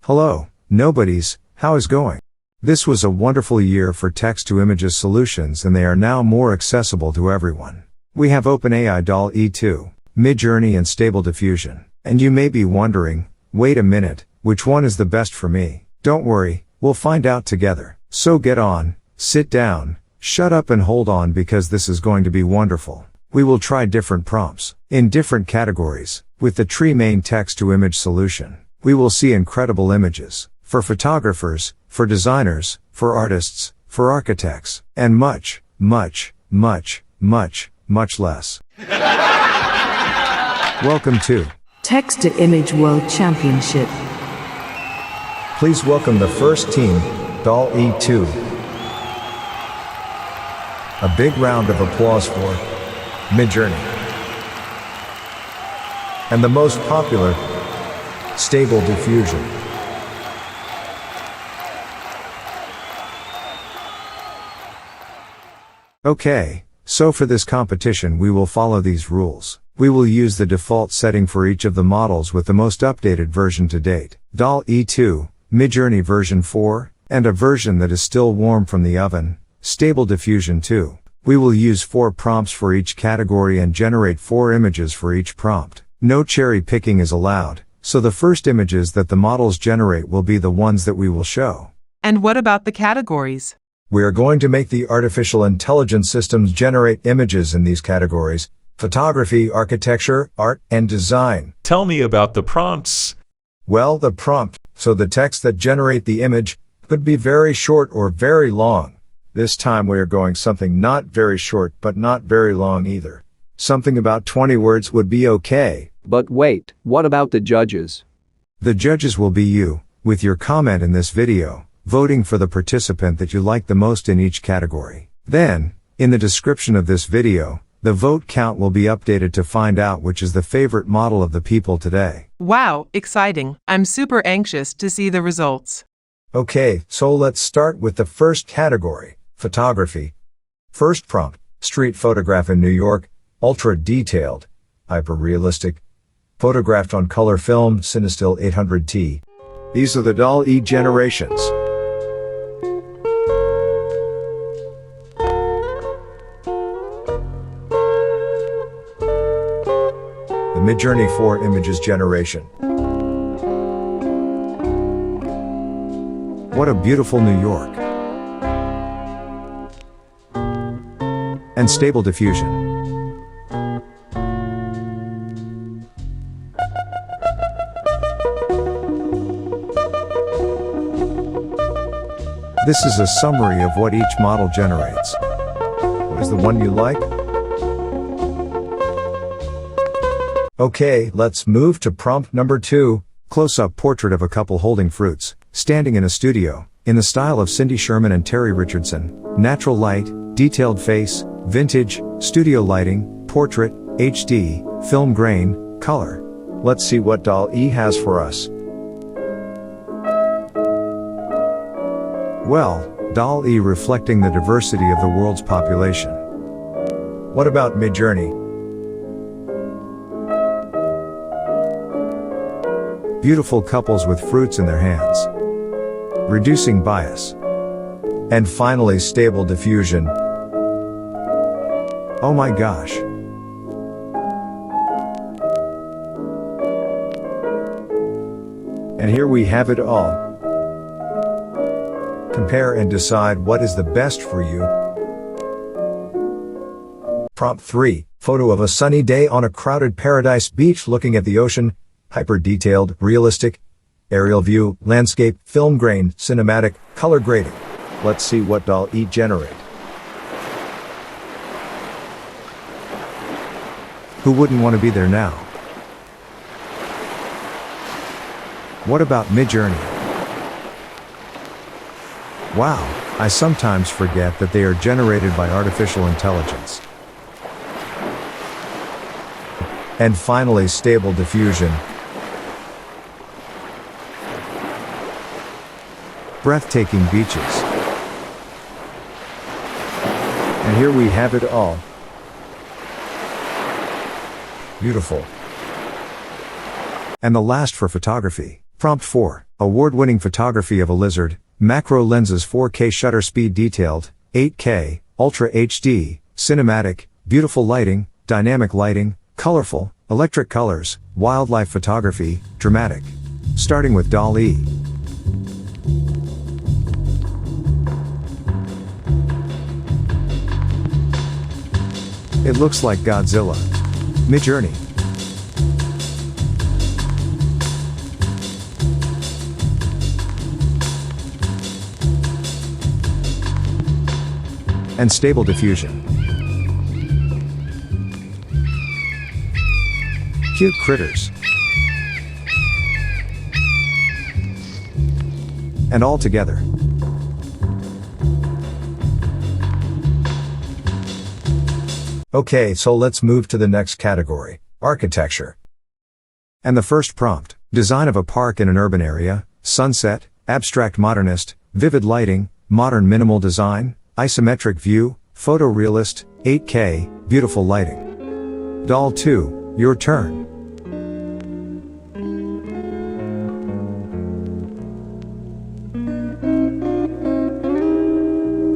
Hello, nobodies, how is going? This was a wonderful year for text-to-images solutions and they are now more accessible to everyone. We have OpenAI Dall-e 2, Midjourney and Stable Diffusion. And you may be wondering, wait a minute, which one is the best for me? Don't worry, we'll find out together. So get on, sit down, shut up and hold on because this is going to be wonderful. We will try different prompts, in different categories, with the Tree main text-to-image solution. We will see incredible images, for photographers, for designers, for artists, for architects, and much, much, much, much, much less. Welcome to Text-to-Image World Championship. Please welcome the first team, Dall-e 2. A big round of applause for Midjourney. And the most popular, Stable Diffusion. Okay, so for this competition we will follow these rules. We will use the default setting for each of the models with the most updated version to date, Dall-e 2, Midjourney version 4, and a version that is still warm from the oven, Stable Diffusion 2. We will use 4 prompts for each category and generate 4 images for each prompt. No cherry picking is allowed, so the first images that the models generate will be the ones that we will show. And what about the categories? We are going to make the artificial intelligence systems generate images in these categories: photography, architecture, art, and design. Tell me about the prompts. Well, the prompt, so the text that generate the image, could be very short or very long. This time we are going something not very short but not very long either. Something about 20 words would be okay. But wait, what about the judges? The judges will be you, with your comment in this video, voting for the participant that you like the most in each category. Then, in the description of this video, the vote count will be updated to find out which is the favorite model of the people today. Wow, exciting. I'm super anxious to see the results. Okay, so let's start with the first category, photography. First prompt, street photograph in New York, ultra detailed, hyper-realistic, photographed on color film, Cinestill 800T. These are the Dall-e generations. The Midjourney 4 images generation. What a beautiful New York. And Stable Diffusion. This is a summary of what each model generates. What is the one you like? Okay, let's move to prompt number 2, close-up portrait of a couple holding fruits, standing in a studio, in the style of Cindy Sherman and Terry Richardson. Natural light, detailed face, vintage, studio lighting, portrait, HD, film grain, color. Let's see what Dall-e has for us. Well, Dall-e reflecting the diversity of the world's population. What about Midjourney? Beautiful couples with fruits in their hands. Reducing bias. And finally Stable Diffusion. Oh my gosh. And here we have it all. Compare and decide what is the best for you. Prompt 3, photo of a sunny day on a crowded paradise beach looking at the ocean, hyper-detailed, realistic, aerial view, landscape, film grain, cinematic, color grading. Let's see what Dall-e generate. Who wouldn't want to be there now? What about Midjourney? Wow, I sometimes forget that they are generated by artificial intelligence. And finally Stable Diffusion. Breathtaking beaches. And here we have it all. Beautiful. And the last for photography. Prompt 4. Award-winning photography of a lizard, macro lenses 4K shutter speed detailed, 8K, Ultra HD, cinematic, beautiful lighting, dynamic lighting, colorful, electric colors, wildlife photography, dramatic. Starting with Dall-e. It looks like Godzilla. Midjourney. And Stable Diffusion. Cute critters. And all together. Okay, so let's move to the next category, architecture. And the first prompt, design of a park in an urban area, sunset, abstract modernist, vivid lighting, modern minimal design, isometric view, photorealist, 8K, beautiful lighting. Dall 2, your turn.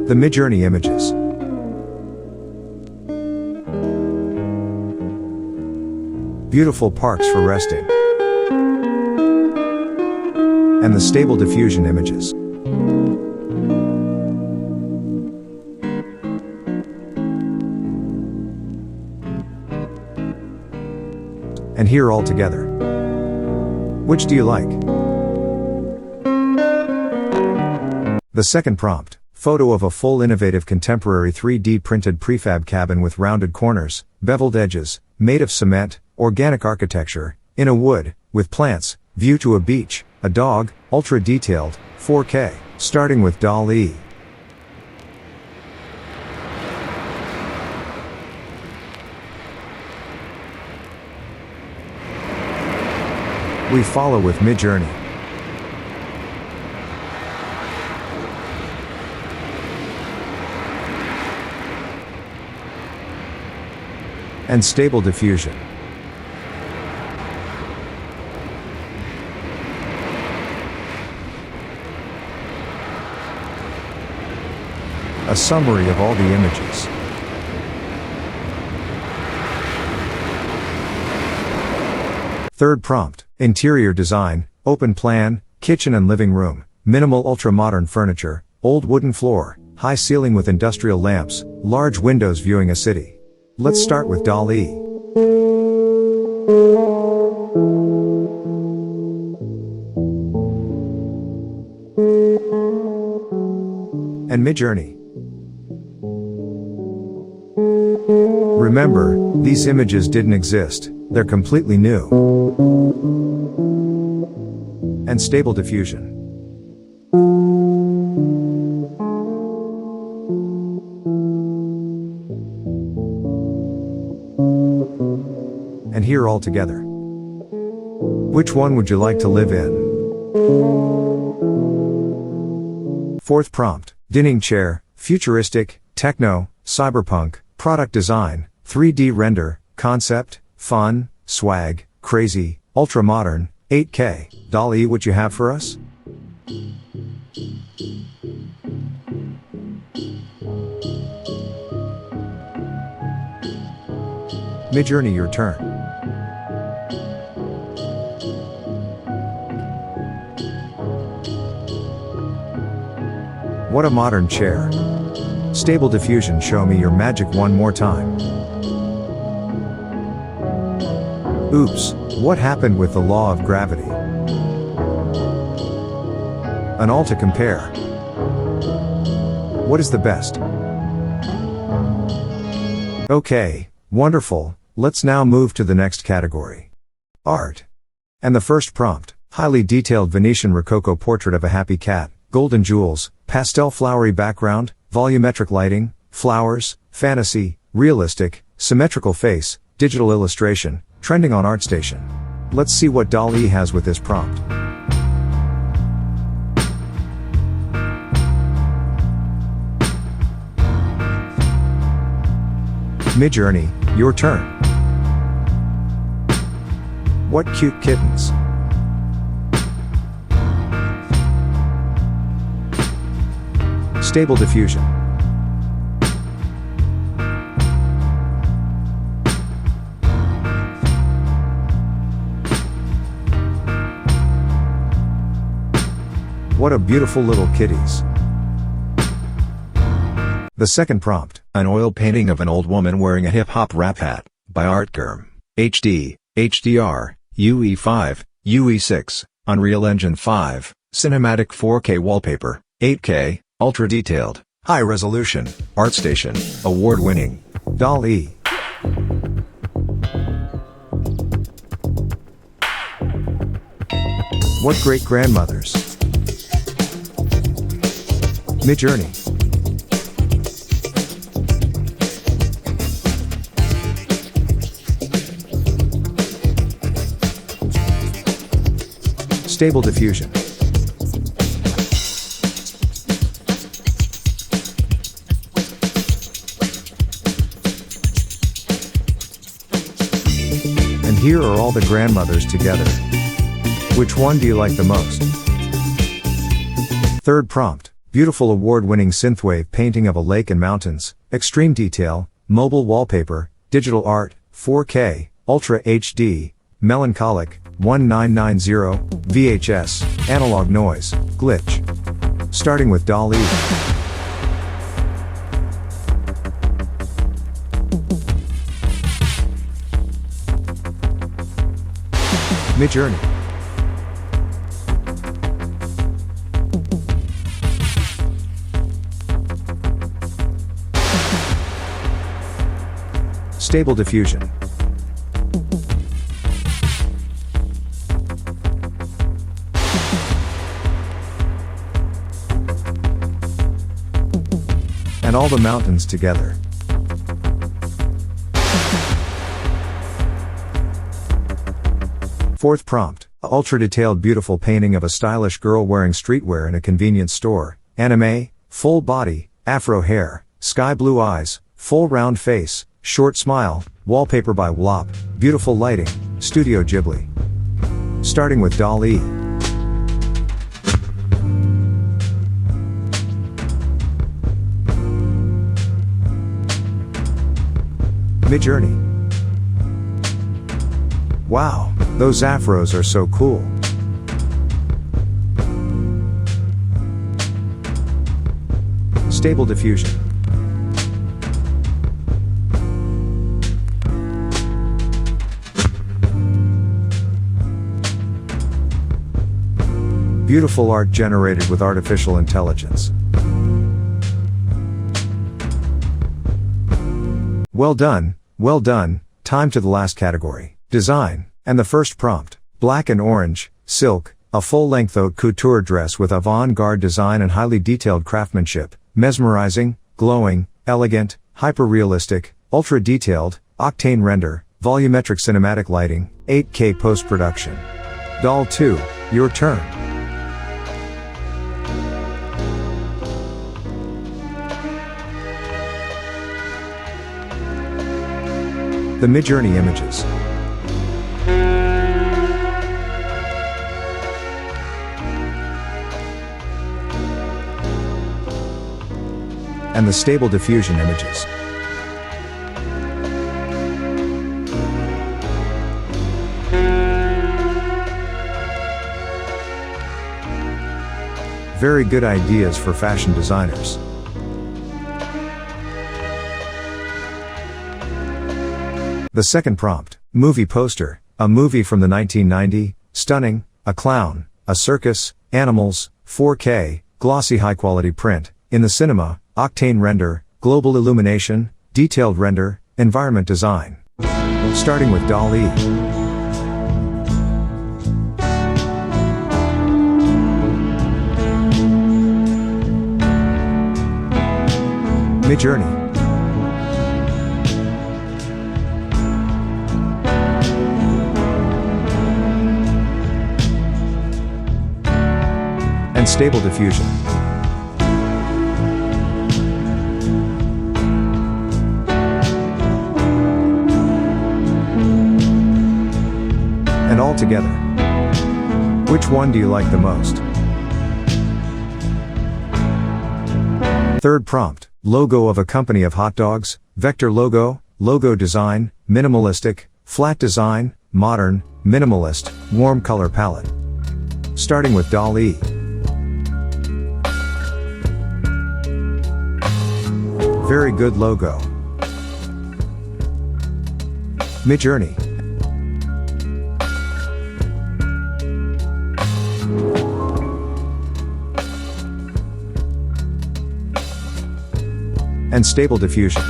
The Midjourney images. Beautiful parks for resting. And the Stable Diffusion images. And here all together. Which do you like? The second prompt, photo of a full innovative contemporary 3D printed prefab cabin with rounded corners, beveled edges, made of cement, organic architecture, in a wood, with plants, view to a beach, a dog, ultra detailed, 4K, starting with Dall-e. We follow with Midjourney. And Stable Diffusion. A summary of all the images. Third prompt, interior design, open plan, kitchen and living room, minimal ultra-modern furniture, old wooden floor, high ceiling with industrial lamps, large windows viewing a city. Let's start with Dall-e. And Midjourney. Remember, these images didn't exist, they're completely new. And Stable Diffusion. And here all together. Which one would you like to live in? Fourth prompt, dining chair, futuristic, techno, cyberpunk, product design, 3D render, concept, fun, swag, crazy, ultra-modern, 8K. Dall-e, what you have for us? Midjourney, your turn. What a modern chair. Stable Diffusion, show me your magic one more time. Oops, what happened with the law of gravity? An all to compare. What is the best? Okay, wonderful, let's now move to the next category. Art. And the first prompt, highly detailed Venetian Rococo portrait of a happy cat, golden jewels, pastel flowery background, volumetric lighting, flowers, fantasy, realistic, symmetrical face, digital illustration, trending on ArtStation. Let's see what Dall-e has with this prompt. Midjourney, your turn. What cute kittens. Stable diffusion. What a beautiful little kitties. The second prompt, an oil painting of an old woman wearing a hip-hop rap hat, by Artgerm. HD, HDR, UE5, UE6, Unreal Engine 5, Cinematic 4K wallpaper, 8K, ultra-detailed, high-resolution, ArtStation, award-winning. Dall-e. What great-grandmothers. Midjourney. Stable diffusion. And here are all the grandmothers together. Which one do you like the most? Third prompt, beautiful award-winning synthwave painting of a lake and mountains, extreme detail, mobile wallpaper, digital art, 4K, Ultra HD, melancholic, 1990, VHS, analog noise, glitch. Starting with Dall-e. Midjourney. Stable diffusion. And all the mountains together. Fourth prompt, a ultra-detailed beautiful painting of a stylish girl wearing streetwear in a convenience store, anime, full body, afro hair, sky blue eyes, full round face, short smile, wallpaper by Wlop, beautiful lighting, Studio Ghibli. Starting with Dall-e. Midjourney. Wow, those afros are so cool. Stable diffusion. Beautiful art generated with artificial intelligence. Well done, well done. Time to the last category, design, and the first prompt, black and orange, silk, a full-length haute couture dress with avant-garde design and highly detailed craftsmanship, mesmerizing, glowing, elegant, hyper-realistic, ultra-detailed, octane render, volumetric cinematic lighting, 8K post-production. Doll 2, your turn. The Midjourney images. And the Stable Diffusion images. Very good ideas for fashion designers. The second prompt, movie poster, a movie from the 1990s, stunning, a clown, a circus, animals, 4K, glossy high-quality print, in the cinema, octane render, global illumination, detailed render, environment design. Starting with Dall-e. Midjourney. And Stable Diffusion. And all together. Which one do you like the most? Third prompt, logo of a company of hot dogs, vector logo, logo design, minimalistic, flat design, modern, minimalist, warm color palette. Starting with Dall-e. Very good logo. Midjourney. And Stable Diffusion.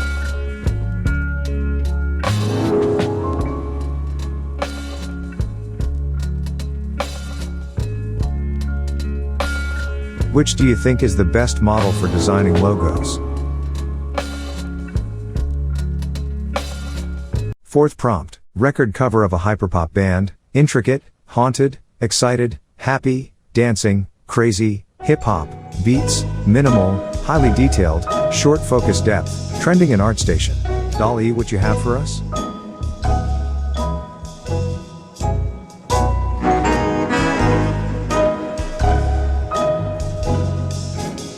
Which do you think is the best model for designing logos? Fourth prompt, record cover of a hyperpop band, intricate, haunted, excited, happy, dancing, crazy, hip-hop, beats, minimal, highly detailed, short focus depth, trending in ArtStation. Dall-e, what you have for us?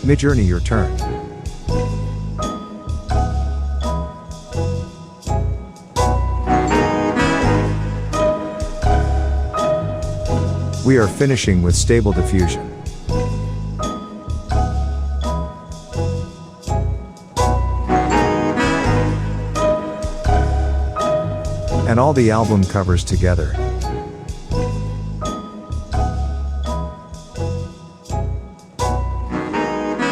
Midjourney, your turn. We are finishing with Stable Diffusion. And all the album covers together.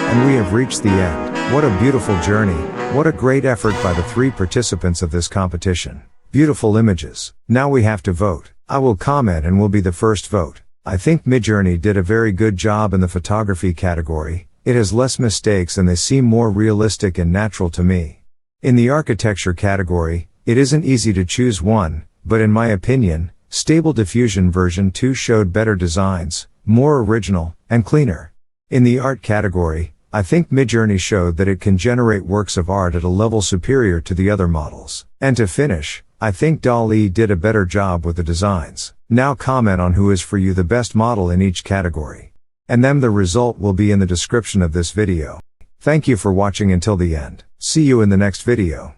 And we have reached the end. What a beautiful journey. What a great effort by the 3 participants of this competition. Beautiful images. Now we have to vote. I will comment and will be the first vote. I think Midjourney did a very good job in the photography category. It has less mistakes and they seem more realistic and natural to me. In the architecture category, it isn't easy to choose one, but in my opinion, Stable Diffusion version 2 showed better designs, more original, and cleaner. In the art category, I think Midjourney showed that it can generate works of art at a level superior to the other models. And to finish, I think Dall-e did a better job with the designs. Now comment on who is for you the best model in each category. And then the result will be in the description of this video. Thank you for watching until the end. See you in the next video.